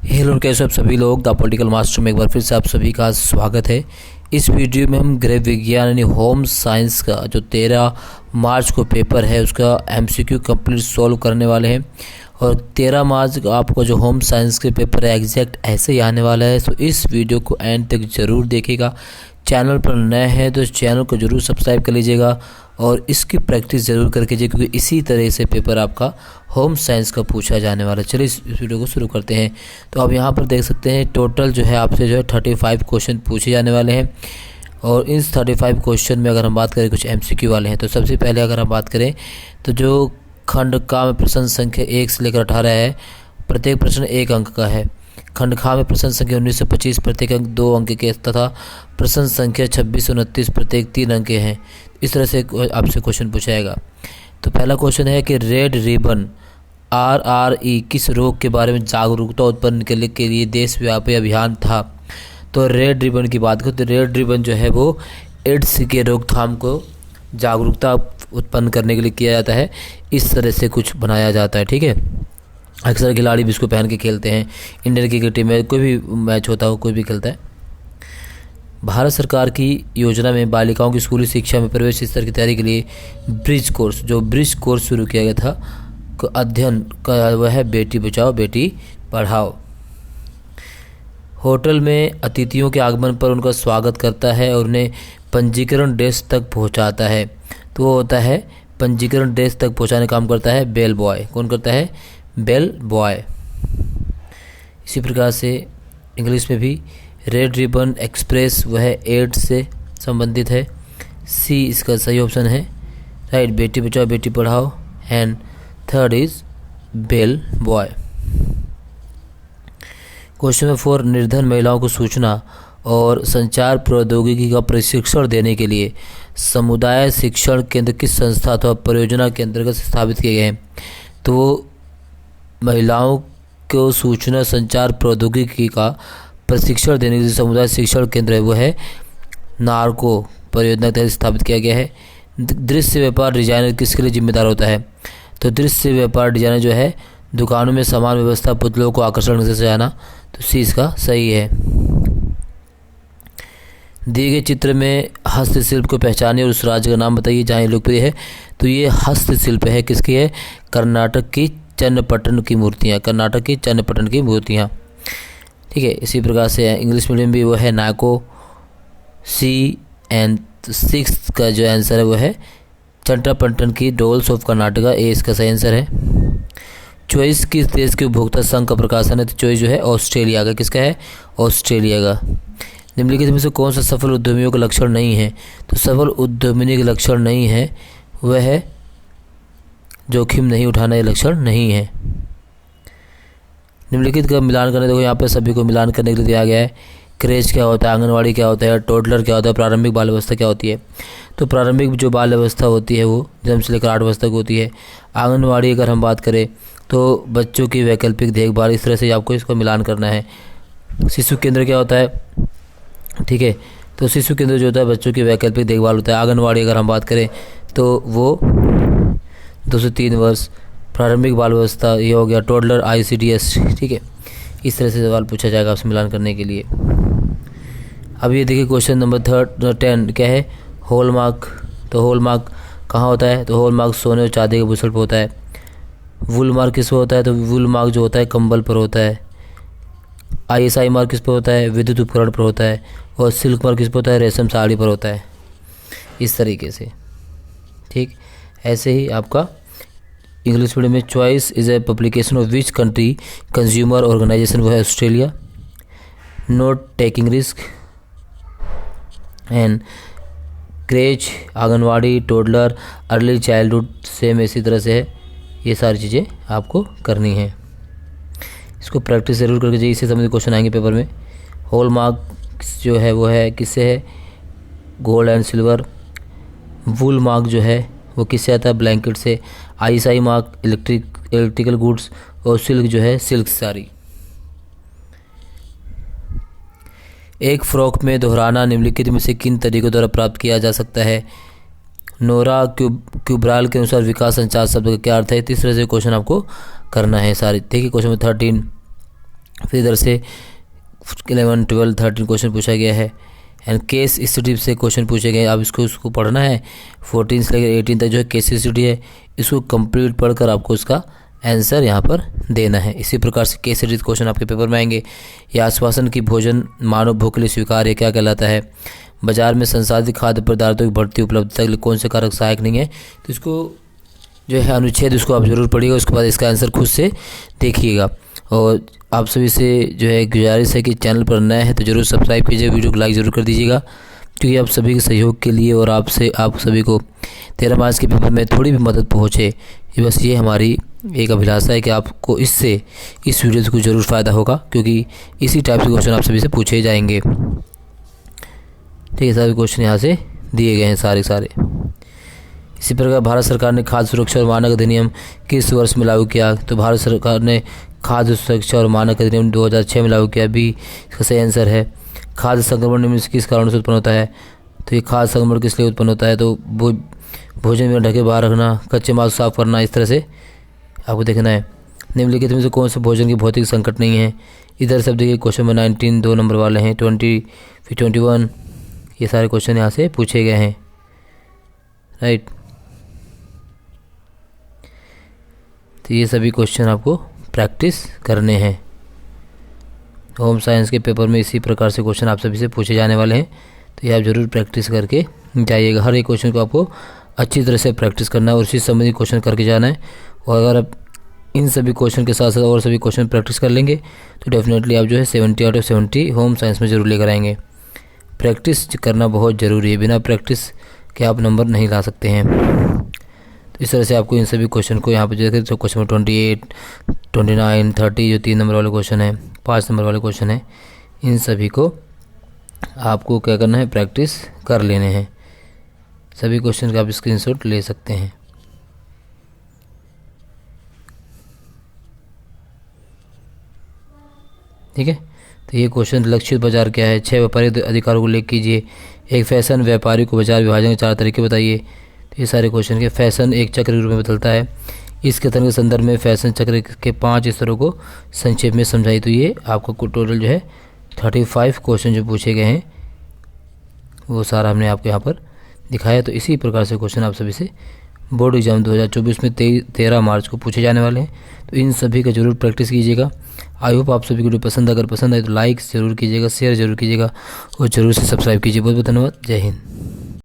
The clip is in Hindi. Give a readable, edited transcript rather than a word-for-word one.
हेलो, कैसे आप सभी लोग। द पॉलिटिकल मास्टर में एक बार फिर से आप सभी का स्वागत है। इस वीडियो में हम गृह विज्ञान यानी होम साइंस का जो 13 मार्च को पेपर है उसका एमसीक्यू कंप्लीट सॉल्व करने वाले हैं। और 13 मार्च का आपको जो होम साइंस के पेपर है एग्जैक्ट ऐसे ही आने वाला है। तो इस वीडियो को एंड तक ज़रूर देखिएगा। चैनल पर नए हैं तो इस चैनल को ज़रूर सब्सक्राइब कर लीजिएगा और इसकी प्रैक्टिस ज़रूर करके कीजिए, क्योंकि इसी तरह से पेपर आपका होम साइंस का पूछा जाने वाला है। चलिए इस वीडियो को शुरू करते हैं। तो आप यहाँ पर देख सकते हैं टोटल जो है आपसे जो है 35 क्वेश्चन पूछे जाने वाले हैं। और इन 35 क्वेश्चन में अगर हम बात करें कुछ एमसीक्यू वाले हैं। तो सबसे पहले अगर हम बात करें तो जो खंड का में प्रश्न संख्या 1 से लेकर 18 है, प्रत्येक प्रश्न 1 अंक का है। खंड खा में प्रश्न संख्या 19 से 25 प्रत्येक अंक 2 अंक के तथा प्रश्न संख्या 26 से 29 प्रत्येक 3 अंक के हैं। इस तरह से आपसे क्वेश्चन पूछा जाएगा। तो पहला क्वेश्चन है कि रेड रिबन RRE किस रोग के बारे में जागरूकता उत्पन्न करने के लिए देशव्यापी अभियान था। तो रेड रिबन की बात करें तो रेड रिबन जो है वो एड्स के रोकथाम को जागरूकता उत्पन्न करने के लिए किया जाता है। इस तरह से कुछ बनाया जाता है, ठीक है। अक्सर खिलाड़ी भी इसको पहन के खेलते हैं। इंडियन क्रिकेट टीम में कोई भी मैच होता हो कोई भी खेलता है। भारत सरकार की योजना में बालिकाओं की स्कूली शिक्षा में प्रवेश स्तर की तैयारी के लिए ब्रिज कोर्स शुरू किया गया था को अध्ययन का वह है बेटी बचाओ बेटी पढ़ाओ। होटल में अतिथियों के आगमन पर उनका स्वागत करता है और उन्हें पंजीकरण डेस्क तक पहुंचाता है। तो वो होता है पंजीकरण डेस्क तक पहुंचाने काम करता है बेल बॉय। कौन करता है? Bell boy. इसी प्रकार से इंग्लिश में भी रेड रिबन एक्सप्रेस वह एड्स से संबंधित है। सी इसका सही ऑप्शन है, राइट। बेटी बचाओ बेटी पढ़ाओ and third is bell boy. Question number 4, निर्धन महिलाओं को सूचना और संचार प्रौद्योगिकी का प्रशिक्षण देने के लिए समुदाय शिक्षण केंद्र किस संस्था अथवा परियोजना के अंतर्गत स्थापित किए गए हैं। तो महिलाओं को सूचना संचार प्रौद्योगिकी का प्रशिक्षण देने के लिए समुदाय शिक्षण केंद्र है वो है नार्को परियोजना के तहत स्थापित किया गया है। दृश्य व्यापार डिजाइनर किसके लिए जिम्मेदार होता है। तो दृश्य व्यापार डिजाइनर जो है दुकानों में सामान व्यवस्था पुतलों को आकर्षण से सजाना। तो सी इसका सही है। दिए गए चित्र में हस्तशिल्प को पहचानिए और उस राज्य का नाम बताइए जहाँ ये लोकप्रिय है। तो ये हस्तशिल्प है किसकी है? कर्नाटक की चन्नपट्टन की मूर्तियाँ। कर्नाटक की चन्नपट्टन की मूर्तियाँ, ठीक है। इसी प्रकार से इंग्लिश मीडियम भी वो है नाको सी एंड 6 का जो आंसर है वो है चन्नपट्टन की डॉल्स ऑफ कर्नाटका। ए इसका सही आंसर है। चॉइस किस देश के उपभोक्ता संघ का प्रकाशन है। तो चॉइस जो है ऑस्ट्रेलिया का। किसका है? ऑस्ट्रेलिया का। निम्नलिखित में से कौन सा सफल उद्यमियों का लक्षण नहीं है। तो सफल उद्यमियों के लक्षण नहीं है वह है जोखिम नहीं उठाना, ये लक्षण नहीं है। निम्नलिखित का मिलान करने, देखो यहाँ पे सभी को मिलान करने के लिए दिया गया है। क्रेच क्या होता है, आंगनवाड़ी क्या होता है, टोडलर क्या होता है, प्रारंभिक बाल अवस्था क्या होती है। तो प्रारंभिक जो बाल अवस्था होती है वो जन्म से लेकर 8 वर्ष तक होती है। आंगनवाड़ी अगर हम बात करें तो बच्चों की वैकल्पिक देखभाल। इस तरह से आपको इसको मिलान करना है। शिशु केंद्र क्या होता है, ठीक है। तो शिशु केंद्र जो होता है बच्चों की वैकल्पिक देखभाल होता है। आंगनवाड़ी अगर हम बात करें तो वो 2 से 3 वर्ष। प्रारंभिक बाल अवस्था ये हो गया टोडलर ICDS, ठीक है। इस तरह से सवाल पूछा जाएगा आपसे मिलान करने के लिए। अब ये देखिए क्वेश्चन नंबर 10 क्या है? हॉलमार्क। तो हॉलमार्क कहाँ होता है। तो हॉलमार्क सोने और चांदी के भूषण पर होता है। वुल मार्क किस पर होता है। तो वुल मार्क जो होता है कंबल पर होता है। ISI मार्क किस पर होता है? विद्युत उपकरण पर होता है। और सिल्क मार्क किस पर होता है? रेशम साड़ी पर होता है। इस तरीके से, ठीक। ऐसे ही आपका इंग्लिश मीडियम में choice is a publication of which country consumer organization वो है Australia. Note taking risk and creche Anganwadi toddler early childhood same इसी तरह से है। ये सारी चीज़ें आपको करनी है। इसको प्रैक्टिस ज़रूर करके जाइए, इससे संबंधित क्वेश्चन आएंगे पेपर में। हॉलमार्क जो है वो है किससे है? Gold and silver. Wool mark जो है वो किससे आता है? ब्लैंकेट से। ISI mark electrical goods. और सिल्क जो है सिल्क साड़ी। एक फ्रॉक में दोहराना निम्नलिखित में से किन तरीकों द्वारा प्राप्त किया जा सकता है। नोरा क्यूब्राल के अनुसार विकास संचार शब्द का क्या अर्थ है। तीसरे से क्वेश्चन आपको करना है सारे। देखिए क्वेश्चन नंबर 13, फिर इधर से 11, 12, 13 क्वेश्चन पूछा गया है एंड केस स्टडी से क्वेश्चन पूछे गए। अब इसको पढ़ना है 14 से लेकर 18 तक जो है केस स्टडी है, इसको कंप्लीट पढ़कर आपको इसका आंसर यहाँ पर देना है। इसी प्रकार से केस स्टडी क्वेश्चन आपके पेपर में आएंगे। यह आश्वासन की भोजन मानव भूख के लिए स्वीकार्य क्या कहलाता है? बाजार में संसाधित खाद्य पदार्थों की बढ़ती उपलब्धता के लिए कौन से कारक सहायक नहीं है? तो इसको जो है अनुच्छेद उसको आप ज़रूर पढ़िएगा, उसके बाद इसका आंसर खुद से देखिएगा। और आप सभी से जो है गुजारिश है कि चैनल पर नए हैं तो ज़रूर सब्सक्राइब कीजिए, वीडियो को लाइक ज़रूर कर दीजिएगा, क्योंकि आप सभी के सहयोग के लिए और आप सभी को 13 मार्च के पेपर में थोड़ी भी मदद पहुँचे, बस ये हमारी एक अभिलाषा है कि आपको इस वीडियो से कुछ ज़रूर फ़ायदा होगा, क्योंकि इसी टाइप के क्वेश्चन आप सभी से पूछे जाएंगे। ठीक है, सारे क्वेश्चन यहाँ से दिए गए हैं सारे। इसी प्रकार भारत सरकार ने खाद्य सुरक्षा और मानक अधिनियम किस वर्ष में लागू किया? तो भारत सरकार ने खाद्य सुरक्षा और मानक अधिनियम 2006 में लागू किया। बी इसका सही आंसर है। खाद्य संक्रमण निम्न से किस कारण से उत्पन्न होता है? तो ये खाद्य संक्रमण किस लिए उत्पन्न होता है? तो भोजन में ढके बाहर रखना, कच्चे माल साफ करना, इस तरह से आपको देखना है। निम्नलिखित में से कौन से भोजन की भौतिक संकट नहीं है? इधर सब देखिए क्वेश्चन में 19 2 नंबर वाले हैं, 20 फिर 21, ये सारे क्वेश्चन यहाँ से पूछे गए हैं। राइट, तो ये सभी क्वेश्चन आपको प्रैक्टिस करने हैं। होम साइंस के पेपर में इसी प्रकार से क्वेश्चन आप सभी से पूछे जाने वाले हैं, तो ये आप ज़रूर प्रैक्टिस करके जाइएगा। हर एक क्वेश्चन को आपको अच्छी तरह से प्रैक्टिस करना है और उसी संबंधी क्वेश्चन करके जाना है। और अगर आप इन सभी क्वेश्चन के साथ साथ और सभी क्वेश्चन प्रैक्टिस कर लेंगे तो डेफिनेटली आप जो है 70 आउट ऑफ 70 होम साइंस में ज़रूर लेकर आएंगे। प्रैक्टिस करना बहुत ज़रूरी है, बिना प्रैक्टिस के आप नंबर नहीं ला सकते हैं। तो इस तरह से आपको इन सभी क्वेश्चन को यहाँ पर देखें तो क्वेश्चन 28, 29, 30 जो 3 नंबर वाले क्वेश्चन है, 5 नंबर वाले क्वेश्चन है, इन सभी को आपको क्या करना है? प्रैक्टिस कर लेने हैं। सभी क्वेश्चन का आप स्क्रीनशॉट ले सकते हैं। ठीक है, तो ये क्वेश्चन लक्षित बाजार क्या है? 6 व्यापारिक अधिकारों को उल्लेख कीजिए। एक फैशन व्यापारी को बाजार विभाजन के 4 तरीके बताइए। तो ये सारे क्वेश्चन के फैशन एक चक्र के रूप में बदलता है। इस कथन के संदर्भ में फैशन चक्र के 5 स्तरों को संक्षेप में समझाई। तो ये आपको टोटल जो है 35 क्वेश्चन जो पूछे गए हैं वो सारा हमने आपको यहाँ पर दिखाया। तो इसी प्रकार से क्वेश्चन आप सभी से बोर्ड एग्जाम 2024 में 13 मार्च को पूछे जाने वाले हैं। तो इन सभी का जरूर प्रैक्टिस कीजिएगा। आई होप आप सभी वीडियो पसंद, अगर पसंद आए तो लाइक ज़रूर कीजिएगा, शेयर ज़रूर कीजिएगा और ज़रूर से सब्सक्राइब कीजिए। बहुत बहुत धन्यवाद। जय हिंद।